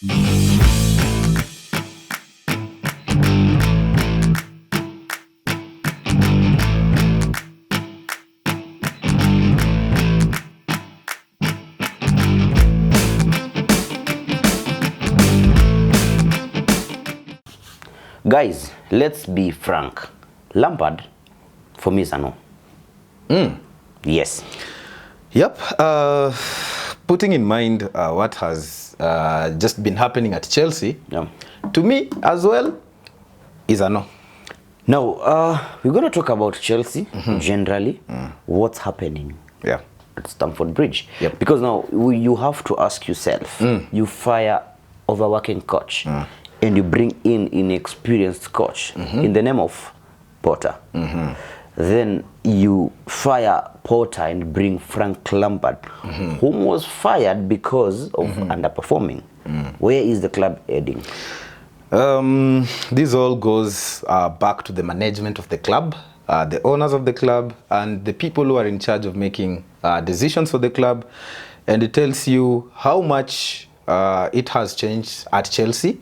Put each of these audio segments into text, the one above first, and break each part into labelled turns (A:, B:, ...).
A: Guys, let's be frank. Lampard, for me, is a no. Yes.
B: Yep. Putting in mind what has just been happening at Chelsea, to me as well, is a no.
A: Now, we're going to talk about Chelsea generally. What's happening at Stamford Bridge?
B: Yep.
A: Because now you have to ask yourself, you fire overworking coach and you bring in inexperienced coach in the name of Potter. Then you fire Potter and bring Frank Lampard, whom was fired because of underperforming. Where is the club heading?
B: This all goes back to the management of the club, the owners of the club, and the people who are in charge of making decisions for the club. And it tells you how much it has changed at Chelsea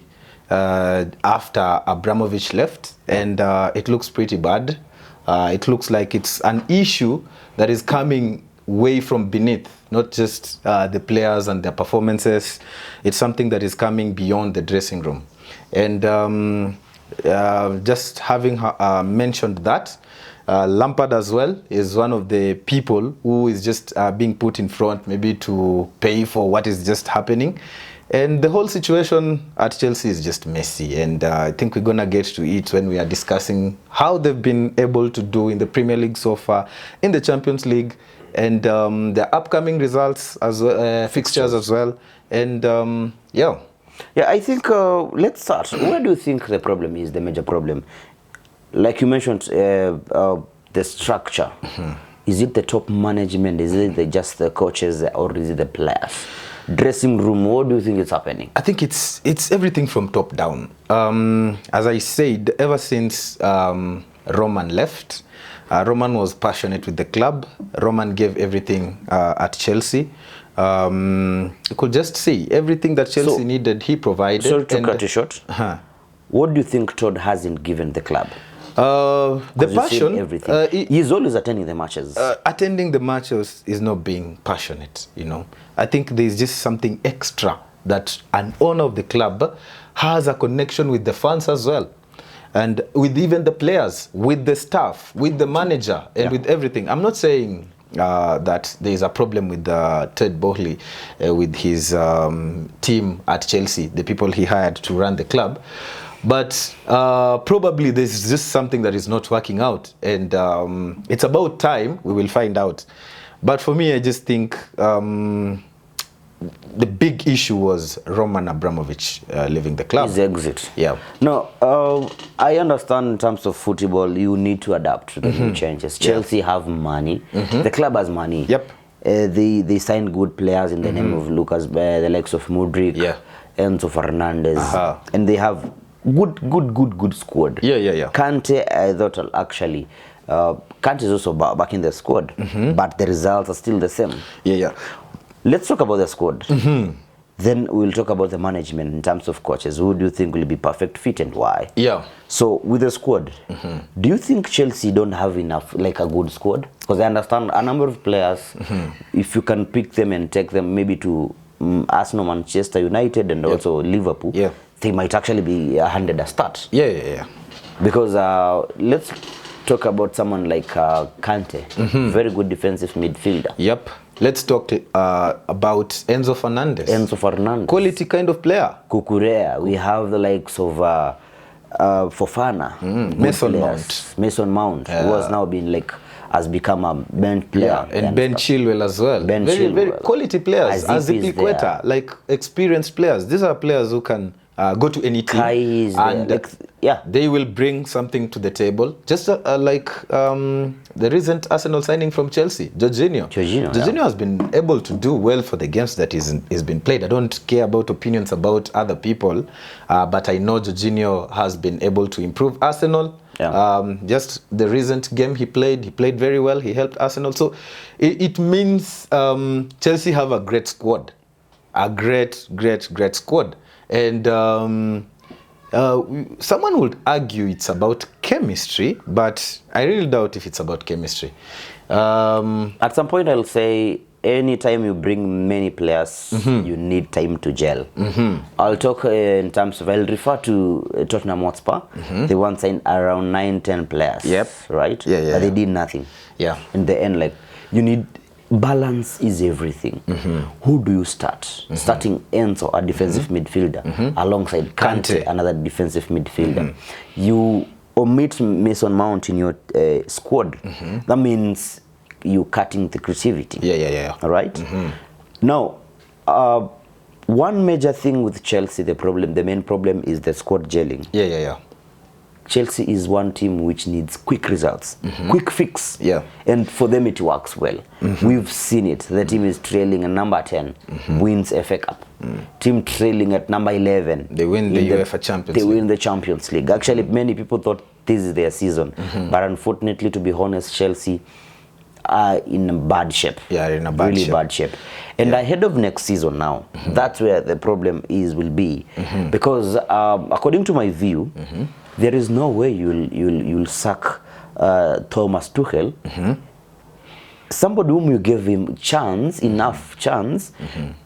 B: after Abramovich left, and it looks pretty bad. It looks like it's an issue that is coming way from beneath, not just the players and their performances. It's something that is coming beyond the dressing room. And just having mentioned that, Lampard as well is one of the people who is just being put in front, maybe to pay for what is just happening. And the whole situation at Chelsea is just messy, and I think we're going to get to it when we are discussing how they've been able to do in the Premier League so far, in the Champions League, and the upcoming results, as fixtures as well. And yeah,
A: I think let's start. Where do you think the problem is, the major problem? Like you mentioned, the structure. Is it the top management? Is it just the coaches, or is it the players? Dressing room, what do you think is happening?
B: I think it's everything from top down. As I said, ever since Roman left, Roman was passionate with the club. Roman gave everything at Chelsea. You could just see everything that Chelsea needed, he provided.
A: Sorry to cut you short. What do you think Todd hasn't given the club?
B: The passion.
A: Everything. He's always attending the matches.
B: Attending the matches is not being passionate, you know. I think there's just something extra that an owner of the club has a connection with the fans as well. And with even the players, with the staff, with the manager, and with everything. I'm not saying that there is a problem with Ted Boehly, with his team at Chelsea, the people he hired to run the club. But probably there's just something that is not working out. And it's about time we will find out. But for me, I just think the big issue was Roman Abramovich leaving the club.
A: His exit.
B: Yeah.
A: No, I understand in terms of football, you need to adapt to the new changes. Chelsea have money. The club has money.
B: Yep.
A: They signed good players in the name of Lucas, the likes of Mudryk, Enzo Fernandez. And they have good squad. Kante, I thought actually, Kante is also back in the squad, but the results are still the same. Let's talk about the squad. Then we'll talk about the management in terms of coaches. Who do you think will be perfect fit and why? So with the squad, do you think Chelsea don't have enough, like a good squad? Because I understand a number of players, if you can pick them and take them maybe to Arsenal, Manchester United, and also Liverpool, they might actually be handed a start. Because let's talk about someone like Kante, very good defensive midfielder.
B: Let's talk about Enzo Fernandez. Quality kind of player.
A: Kukurea. We have the likes of Fofana. Mason Mount, who has now been has become a bench player.
B: And Ben Chilwell as well. Very quality players. Azpilicueta, like experienced players. These are players who can go to any team, and they will bring something to the table. Just like the recent Arsenal signing from Chelsea, Jorginho. Jorginho has been able to do well for the games that he's been played. I don't care about opinions about other people, but I know Jorginho has been able to improve Arsenal. Just the recent game he played very well. He helped Arsenal. So it means Chelsea have a great squad, a great squad. And someone would argue it's about chemistry, but I really doubt if it's about chemistry.
A: At some point, I'll say anytime you bring many players, you need time to gel. I'll talk in terms of, I'll refer to Tottenham Hotspur. They once signed around 9-10 players.
B: Yep.
A: Right?
B: Yeah.
A: But they did nothing.
B: Yeah.
A: In the end, like, you need balance is everything. Who do you start? Starting Enzo, a defensive midfielder, alongside Kante, another defensive midfielder. You omit Mason Mount in your squad. That means you cutting the creativity.
B: Yeah.
A: All right. Now, one major thing with Chelsea, the main problem is the squad gelling.
B: Yeah.
A: Chelsea is one team which needs quick results, quick fix.
B: Yeah.
A: And for them it works well. We've seen it. The team is trailing at number 10, wins FA Cup. Team trailing at number 11.
B: They win the UEFA Champions League.
A: They win the Champions League. Actually, many people thought this is their season. But unfortunately, to be honest, Chelsea are in a bad shape.
B: Yeah, in a bad
A: really bad shape. And ahead of next season now, that's where the problem will be. Because according to my view, there is no way you'll sack Thomas Tuchel. Somebody whom you gave him enough chance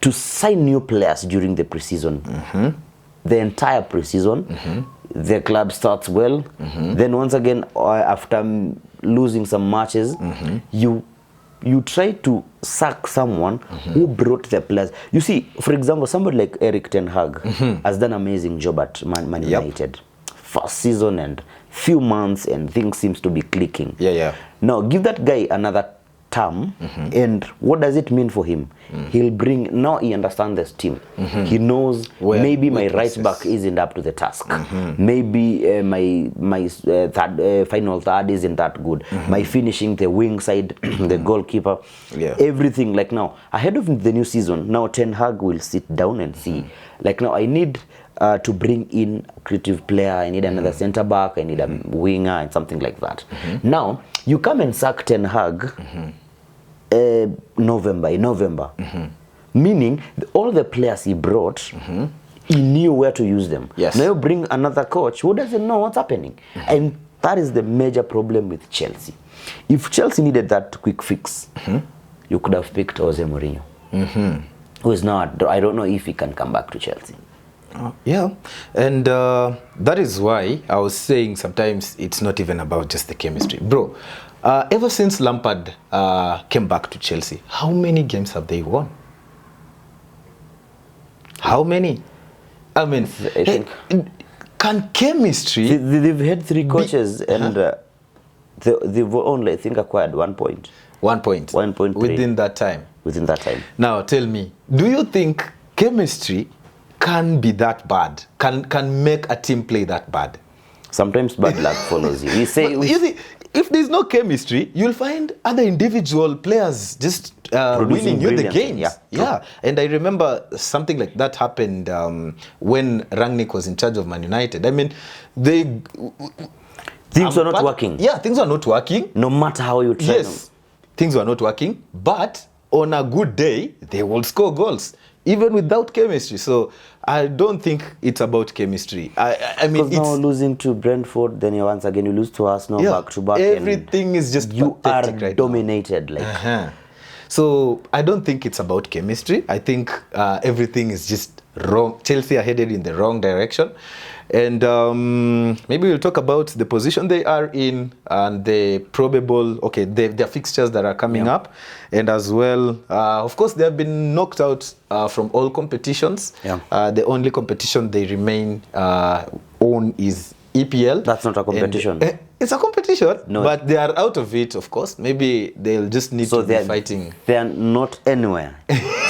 A: to sign new players during the preseason. The entire preseason, the club starts well. Then once again, after losing some matches, you try to sack someone who brought the players. You see, for example, somebody like Erik ten Hag has done an amazing job at Man United. First season and few months and things seems to be clicking.
B: Yeah.
A: Now give that guy another term and what does it mean for him? He'll bring, now he understands this team. He knows maybe my right back isn't up to the task. Maybe my final third isn't that good. My finishing, the wing side, the goalkeeper, everything. Like now, ahead of the new season, now Ten Hag will sit down and see. Like now I need to bring in a creative player, I need another center back, I need a winger and something like that. Now, you come and sack Ten Hag in November. Meaning, all the players he brought, he knew where to use them.
B: Yes.
A: Now you bring another coach who doesn't know what's happening. And that is the major problem with Chelsea. If Chelsea needed that quick fix, you could have picked Jose Mourinho. Who is not, I don't know if he can come back to Chelsea.
B: Yeah, and that is why I was saying sometimes it's not even about just the chemistry. Bro, ever since Lampard came back to Chelsea, how many games have they won? How many? I mean,
A: I think
B: can chemistry...
A: They've had 3 coaches and they've only, I think, acquired 1 point.
B: 1 point?
A: 1.3.
B: Within that time?
A: Within that time.
B: Now, tell me, do you think chemistry can be that bad? Can make a team play that bad?
A: Sometimes bad luck follows you. You
B: see, if there's no chemistry, you'll find other individual players just winning you the games. Yeah. And I remember something like that happened when Rangnick was in charge of Man United. I mean,
A: things were not working.
B: Yeah, things were not working.
A: No matter how you try.
B: Yes, things were not working. But on a good day, they will score goals, even without chemistry. So I don't think it's about chemistry. I mean,
A: because now losing to Brentford, then once again you lose to Arsenal back to back.
B: Everything is just
A: you are
B: right
A: dominated.
B: Now. Like. So I don't think it's about chemistry. I think everything is just wrong. Chelsea are headed in the wrong direction. And maybe we'll talk about the position they are in and the probable, their fixtures that are coming up. And as well, of course, they have been knocked out from all competitions. The only competition they remain on is EPL.
A: That's not a competition.
B: And, it's a competition, but they are out of it, of course. Maybe they'll just need to be fighting.
A: They are not anywhere.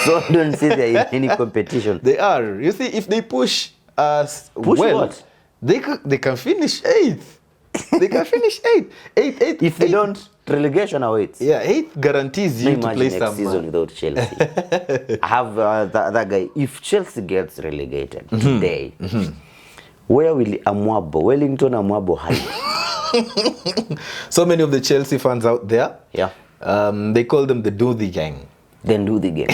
A: So don't say they're in any competition.
B: They are. You see, if they push
A: what?
B: They can finish 8th. They can finish 8th. 8th.
A: If they don't, relegation awaits.
B: Yeah, 8th guarantees you to play
A: next season without Chelsea. I have that guy. If Chelsea gets relegated today, where will Wellington Amwabo hide?
B: So many of the Chelsea fans out there,
A: they
B: call them the Doody gang.
A: Then do the game.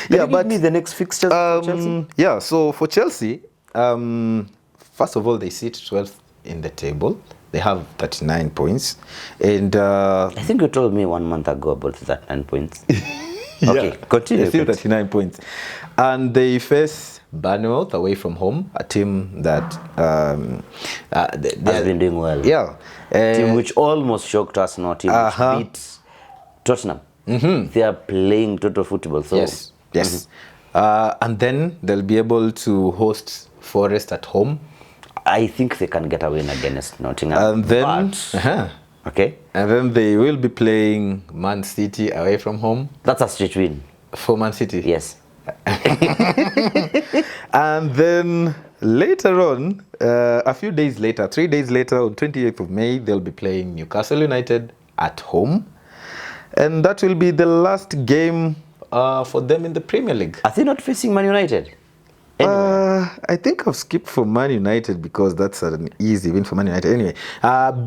B: Yeah, but
A: give me the next fixtures for Chelsea.
B: Yeah, so for Chelsea, first of all, they sit 12th in the table. They have 39 points. And
A: I think you told me 1 month ago about that 9 points. Okay, continue.
B: They still 39 points. And they face Bournemouth away from home, a team that
A: has been doing well.
B: Yeah.
A: Team which almost shocked us, not team which beat Tottenham. They are playing total football. So.
B: Yes. And then they'll be able to host Forest at home.
A: I think they can get a win against Nottingham.
B: And then,
A: okay.
B: And then they will be playing Man City away from home.
A: That's a straight win.
B: For Man City?
A: Yes.
B: And then later on, a few days later, 3 days later, on 28th of May, they'll be playing Newcastle United at home. And that will be the last game for them in the Premier League.
A: Are they not facing Man United? Anyway.
B: I think I've skipped for Man United because that's an easy win for Man United. Anyway,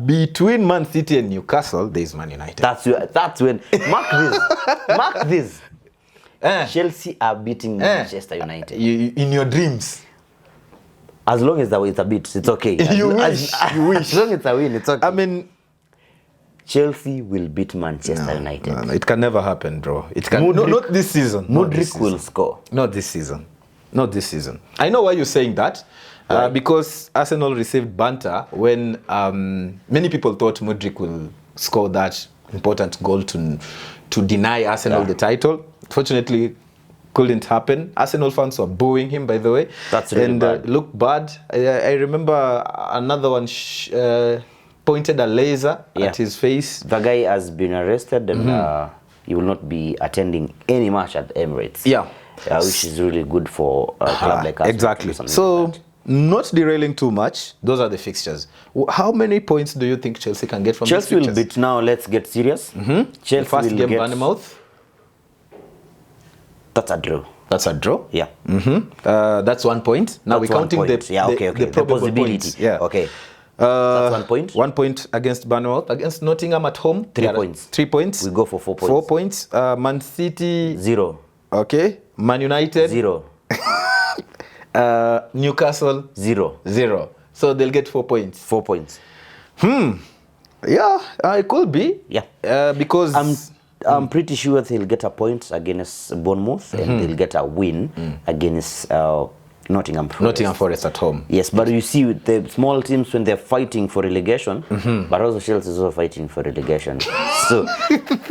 B: between Man City and Newcastle, there's Man United.
A: That's when. Mark this. Mark this. Chelsea are beating Manchester United.
B: In your dreams.
A: As long as it's a bit, it's okay.
B: You wish.
A: As long as it's a win, it's okay.
B: I mean,
A: Chelsea will beat Manchester United.
B: No, it can never happen, bro. It can. Not this season.
A: Mudryk will score.
B: Not this season. Not this season. I know why you're saying that. Because Arsenal received banter when many people thought Mudryk will score that important goal to deny Arsenal the title. Fortunately, couldn't happen. Arsenal fans were booing him, by the way.
A: That's really bad.
B: Looked bad. I remember another one pointed a laser at his face.
A: The guy has been arrested and he will not be attending any match at Emirates.
B: Yeah.
A: Which is really good for a club like us.
B: Exactly. So, not derailing too much, those are the fixtures. How many points do you think Chelsea can get from these fixtures?
A: Chelsea will beat now, let's get serious. Chelsea
B: the first game, Bournemouth.
A: That's a draw.
B: That's a draw?
A: Yeah.
B: That's 1 point. Now we're counting the probable
A: possibility.
B: Points. Yeah.
A: Okay. That's 1 point.
B: 1 point against Bournemouth. Against Nottingham at home.
A: 3 points.
B: 3 points.
A: We go for 4 points.
B: 4 points. Man City.
A: 0.
B: Okay. Man United.
A: 0.
B: Newcastle.
A: 0.
B: 0. So they'll get 4 points.
A: 4 points.
B: Yeah, it could be.
A: Yeah.
B: Because
A: I'm pretty sure they'll get a point against Bournemouth and they'll get a win against Nottingham Forest.
B: Nottingham Forest at home.
A: Yes, but you see with the small teams when they're fighting for relegation, but also Chelsea is also fighting for relegation. So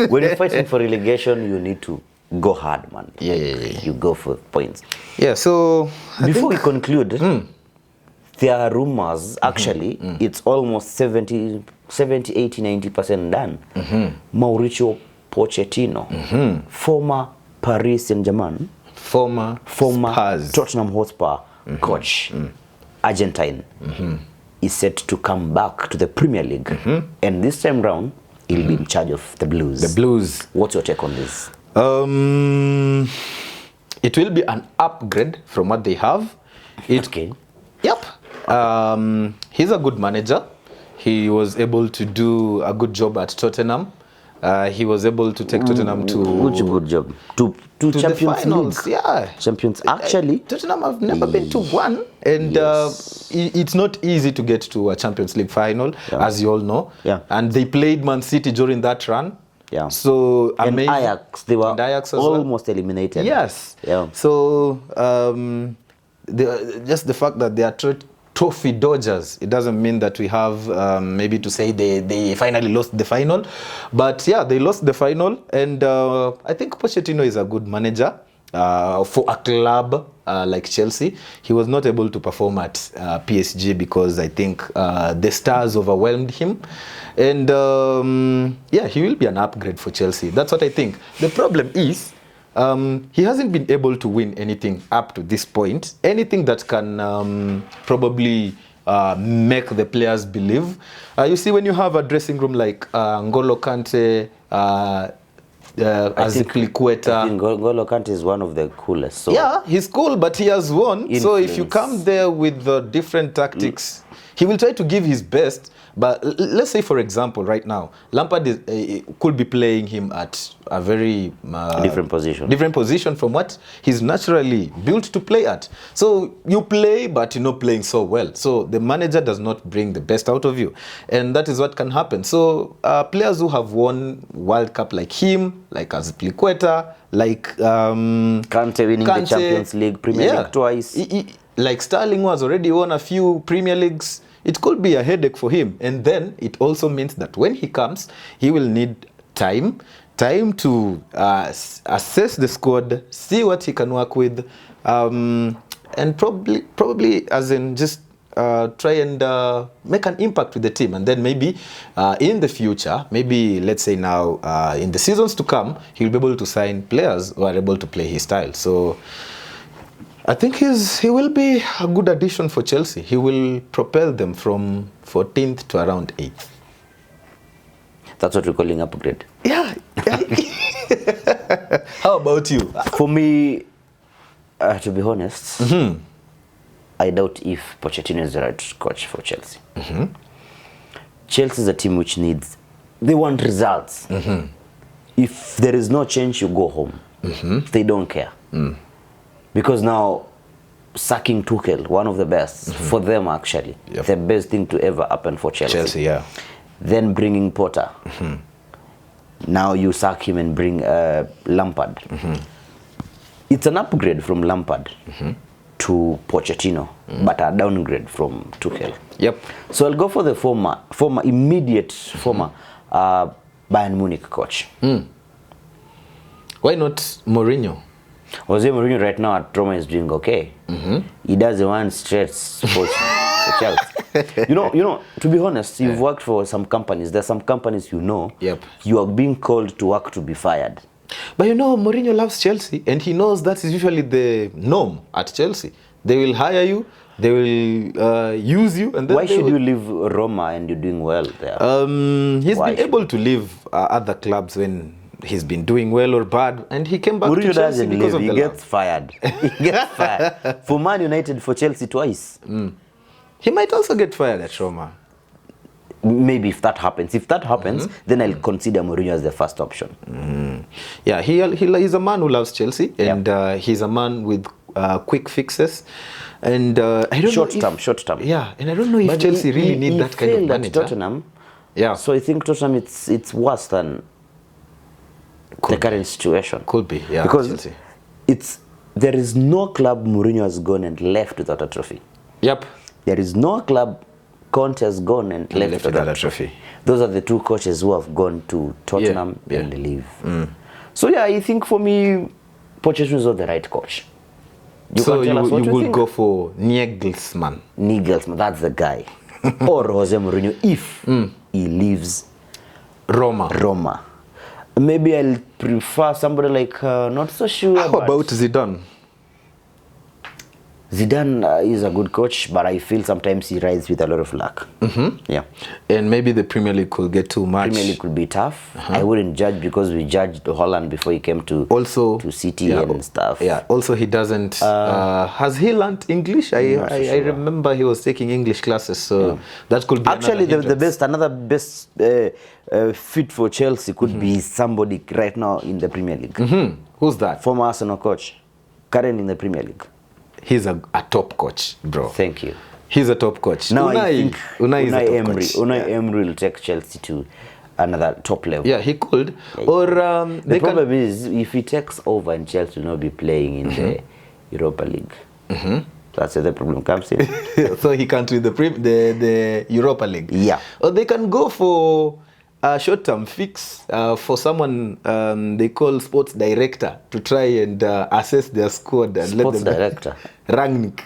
A: when you're fighting for relegation, you need to go hard, man.
B: Yeah.
A: You go for points.
B: Yeah, so
A: before we conclude, there are rumors, actually, it's almost 70, 80, 90% done. Mourinho Pochettino, former Paris Saint-Germain, former Tottenham Hotspur coach, Argentine, is set to come back to the Premier League. And this time round, he'll be in charge of the Blues.
B: The Blues.
A: What's your take on this?
B: It will be an upgrade from what they have.
A: Okay.
B: Yep. He's a good manager. He was able to do a good job at Tottenham. He was able to take Tottenham to
A: good job to Champions
B: the finals.
A: League.
B: Yeah,
A: Champions. Actually,
B: Tottenham have never been to one, and it's not easy to get to a Champions League final, as you all know.
A: Yeah.
B: And they played Man City during that run.
A: Yeah.
B: So
A: and
B: amazing.
A: Ajax, they were almost eliminated.
B: Yes.
A: Yeah.
B: So just the fact that they are trophy dodgers, it doesn't mean that we have maybe to say they finally lost the final, but yeah, they lost the final, and I think Pochettino is a good manager for a club like Chelsea. He was not able to perform at PSG because I think the stars overwhelmed him, and yeah, he will be an upgrade for Chelsea. That's what I think. The problem is he hasn't been able to win anything up to this point. Anything that can probably make the players believe. You see, when you have a dressing room like N'Golo Kante, Azpilicueta.
A: N'Golo Kante is one of the coolest. So
B: yeah, he's cool, but he has won. So if you come there with the different tactics, He will try to give his best, but let's say, for example, right now, Lampard could be playing him at a very
A: different
B: position from what he's naturally built to play at. So you play, but you're not playing so well. So the manager does not bring the best out of you, and that is what can happen. So players who have won World Cup like him, like Azpilicueta, like
A: Kante winning the Champions League, Premier League twice.
B: Like Sterling, who has already won a few Premier Leagues, it could be a headache for him. And then it also means that when he comes, he will need time to assess the squad, see what he can work with, and probably as in just try and make an impact with the team. And then maybe in the future, maybe let's say now, in the seasons to come, he'll be able to sign players who are able to play his style. So I think he will be a good addition for Chelsea. He will propel them from 14th to around 8th.
A: That's what we're calling upgrade.
B: Yeah. How about you?
A: For me, to be honest, I doubt if Pochettino is the right coach for Chelsea. Chelsea is a team which they want results. If there is no change, you go home. They don't care. Because now, sacking Tuchel, one of the best, for them actually, the best thing to ever happen for Chelsea. Then bringing Potter. Now you sack him and bring Lampard. It's an upgrade from Lampard to Pochettino, but a downgrade from Tuchel. So I'll go for the former Bayern Munich coach.
B: Why not Mourinho?
A: Jose Mourinho right now at Roma is doing okay. He does the one straight for Chelsea. You know, to be honest, you've worked for some companies. There's some companies you are being called to work to be fired.
B: But you know, Mourinho loves Chelsea, and he knows that is usually the norm at Chelsea. They will hire you, they will use you, and then
A: why should you leave Roma and you're doing well there?
B: He's been able to leave other clubs when he's been doing well or bad, and he came back
A: Mourinho
B: to Chelsea because of the
A: he gets fired. He gets fired. For Man United, for Chelsea twice.
B: He might also get fired at Roma.
A: Maybe if that happens. If that happens, then I'll consider Mourinho as the first option.
B: Yeah, he's a man who loves Chelsea, and he's a man with quick fixes. And I don't know
A: short term.
B: Yeah, and I don't know if Chelsea really need that kind of manager.
A: Tottenham. Yeah. So I think Tottenham it's worse than the current situation.
B: Could be, yeah.
A: Because
B: Chelsea.
A: There is no club Mourinho has gone and left without a trophy. There is no club Conte has gone and left without a trophy. Those are the two coaches who have gone to Tottenham and leave. So yeah, I think for me, Pochettino is not the right coach.
B: You would go for Nagelsmann.
A: Nagelsmann, that's the guy. Or Jose Mourinho if he leaves Roma. Maybe I'll prefer somebody like, not so sure.
B: How about Zidane?
A: Zidane is a good coach, but I feel sometimes he rides with a lot of luck. Yeah.
B: And maybe the Premier League could get too much.
A: Premier League could be tough. I wouldn't judge because we judged Holland before he came to City and stuff.
B: Yeah. Also, he doesn't. Has he learned English? I remember he was taking English classes, so that could be
A: actually another best fit for Chelsea could be somebody right now in the Premier League.
B: Who's that?
A: Former Arsenal coach, current in the Premier League.
B: He's a top coach, bro.
A: Thank you.
B: He's a top coach.
A: Now I think Unai Emery will take Chelsea to another top level.
B: Yeah, he could. Or
A: the problem is if he takes over and Chelsea will not be playing in the Europa League. That's where the problem comes in.
B: So he can't win the Europa League.
A: Yeah.
B: Or they can go for a short-term fix for someone they call sports director to try and assess their squad and
A: sports
B: let them
A: director.
B: Rangnick.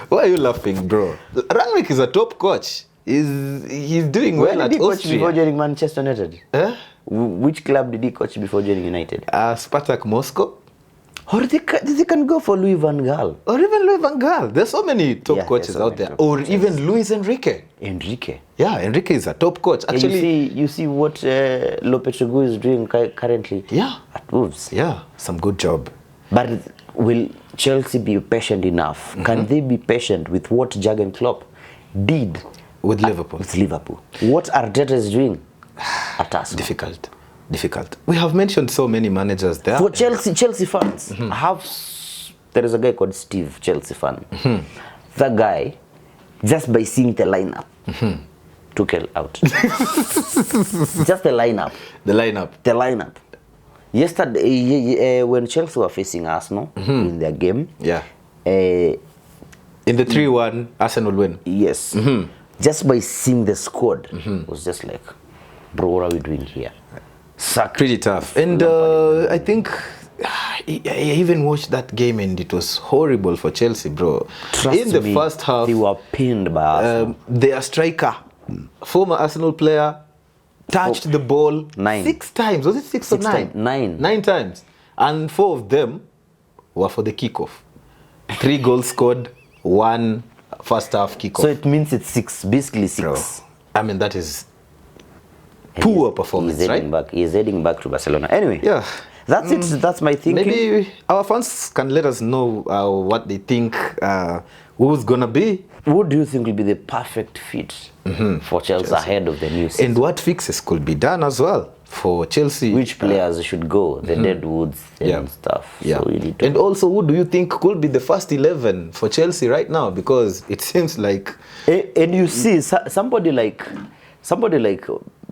B: Why are you laughing, bro? Rangnick is a top coach. He's doing well at Austria.
A: Coach before joining Manchester United? Which club did he coach before joining United?
B: Spartak Moscow.
A: Or they can go for Louis van Gaal.
B: Or even Louis van Gaal. There's so many top coaches out there. Or even Luis Enrique. Yeah, Enrique is a top coach. Actually,
A: you see what Lopetegui is doing currently.
B: Yeah.
A: At Wolves.
B: Yeah, some good job.
A: But will Chelsea be patient enough? Can they be patient with what Jurgen Klopp did
B: with Liverpool?
A: What Arteta is doing at us?
B: Difficult. We have mentioned so many managers there.
A: For Chelsea fans, there is a guy called Steve, Chelsea fan. That guy, just by seeing the lineup, took it out. Just the lineup.
B: The lineup.
A: Yesterday, when Chelsea were facing Arsenal in their game,
B: in the 3-1 Arsenal win.
A: Yes. Just by seeing the squad, was just like, bro, what are we doing here?
B: Pretty tough. And I think I even watched that game and it was horrible for Chelsea, bro.
A: In the first half, they were pinned by Arsenal.
B: Their striker, former Arsenal player, touched the ball 6 times. Was it 6 or 9? 9 times. And 4 of them were for the kickoff. 3 goals scored, 1 first half kickoff.
A: So it means it's 6, basically 6.
B: Bro, I mean, that is poor performance,
A: he's heading back to Barcelona. Anyway, that's it. That's my thinking.
B: Maybe our fans can let us know what they think, who's gonna be.
A: Who do you think will be the perfect fit for Chelsea ahead of the new season?
B: And what fixes could be done as well for Chelsea?
A: Which players should go? The Deadwoods and stuff.
B: So we need to and also, who do you think could be the first 11 for Chelsea right now? Because it seems like...
A: And you see, somebody like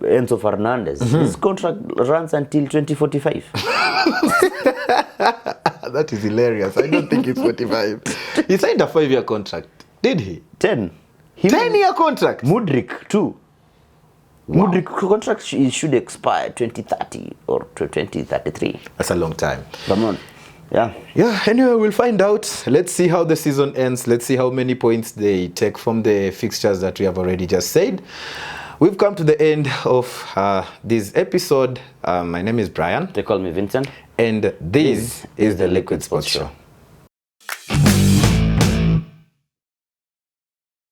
A: Enzo Fernandez, his contract runs until 2045.
B: That is hilarious. I don't think it's 45. He signed a 5-year contract. Did he?
A: 10.
B: 10-year contract?
A: Mudryk too. Wow. Mudryk contract should expire 2030 or 2033.
B: That's a long time.
A: Come on. Yeah,
B: anyway, we'll find out. Let's see how the season ends. Let's see how many points they take from the fixtures that we have already just said. We've come to the end of this episode. My name is Brian.
A: They call me Vincent.
B: And this is the Liquid Sports Show.